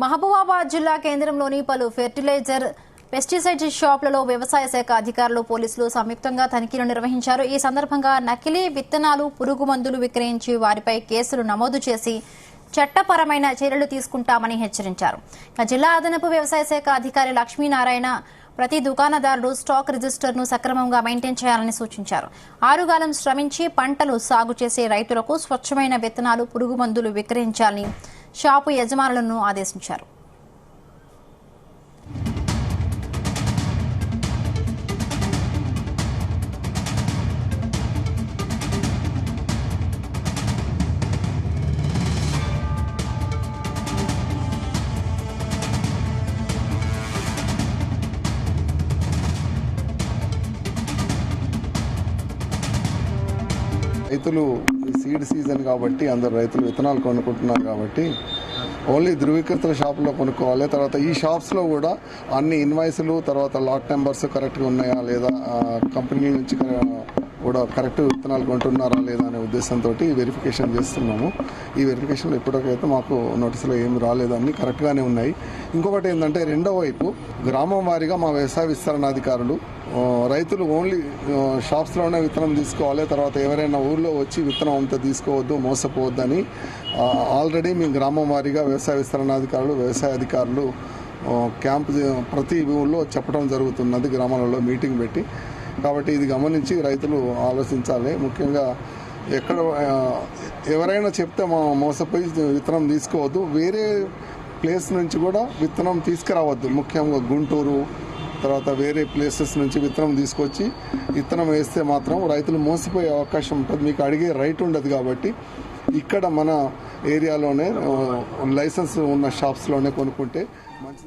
మహబూబాబాద్ జిల్లా కేంద్రంలోని పలు ఫెర్టిలైజర్ పెస్టిసైడ్ షాపులలో వ్యవసాయ శాఖ అధికారులు పోలీసులు సంయుక్తంగా తనిఖీలు నిర్వహించారు. ఈ సందర్భంగా నకిలీ విత్తనాలు, పురుగు మందులు విక్రయించి వారిపై కేసులు నమోదు చేసి చట్టపరమైన చర్యలు తీసుకుంటామని హెచ్చరించారు. జిల్లా అదనపు వ్యవసాయ శాఖ అధికారి లక్ష్మీనారాయణ ప్రతి దుకాణదారుడు స్టాక్ రిజిస్టర్ను సక్రమంగా మెయింటైన్ చేయాలని సూచించారు. ఆరుగాలం శ్రమించి పంటలు సాగు చేసే రైతులకు స్వచ్ఛమైన విత్తనాలు, పురుగు మందులు విక్రయించాలని షాపు యజమానులను ఆదేశించారు. రైతులు సీడ్ సీజన్ కాబట్టి అందరు రైతులు విత్తనాలు కొనుక్కుంటున్నారు కాబట్టి ఓన్లీ ధృవీకృత షాపులో కొనుక్కోవాలి. తర్వాత ఈ షాప్స్లో కూడా అన్ని ఇన్వాయిస్లు, తర్వాత లాట్ నెంబర్స్ కరెక్ట్గా ఉన్నాయా లేదా, కంపెనీ నుంచి కూడా కరెక్ట్ విత్తనాలు కొంటున్నారా లేదా అనే ఉద్దేశంతో వెరిఫికేషన్ చేస్తున్నాము. ఈ వెరిఫికేషన్లో ఇప్పటికైతే మాకు నోటీసులు ఏమి రాలేదు, అన్ని కరెక్ట్గానే ఉన్నాయి. ఇంకొకటి ఏంటంటే, రెండో వైపు గ్రామం వారీగా మా వ్యవసాయ విస్తరణాధికారులు రైతులు ఓన్లీ షాప్స్లోనే విత్తనం తీసుకోవాలి, తర్వాత ఎవరైనా ఊర్లో వచ్చి విత్తనం అంతా తీసుకోవద్దు, మోసపోవద్దని ఆల్రెడీ మేము గ్రామం వారీగా వ్యవసాయ విస్తరణాధికారులు, వ్యవసాయ అధికారులు క్యాంప్ ప్రతి ఊళ్ళో చెప్పడం జరుగుతున్నది, గ్రామాలలో మీటింగ్ పెట్టి. కాబట్టి ఇది గమనించి రైతులు ఆలోచించాలి. ముఖ్యంగా ఎక్కడ ఎవరైనా చెప్తే మోసపోయి విత్తనం తీసుకోవద్దు, వేరే ప్లేస్ నుంచి కూడా విత్తనం తీసుకురావద్దు. ముఖ్యంగా గుంటూరు, తర్వాత వేరే ప్లేసెస్ నుంచి విత్తనం తీసుకొచ్చి విత్తనం వేస్తే మాత్రం రైతులు మోసపోయే అవకాశం ఉంటుంది. మీకు అడిగే రైట్ ఉండదు. కాబట్టి ఇక్కడ మన ఏరియాలోనే లైసెన్స్ ఉన్న షాప్స్లోనే కొనుక్కుంటే మంచిది.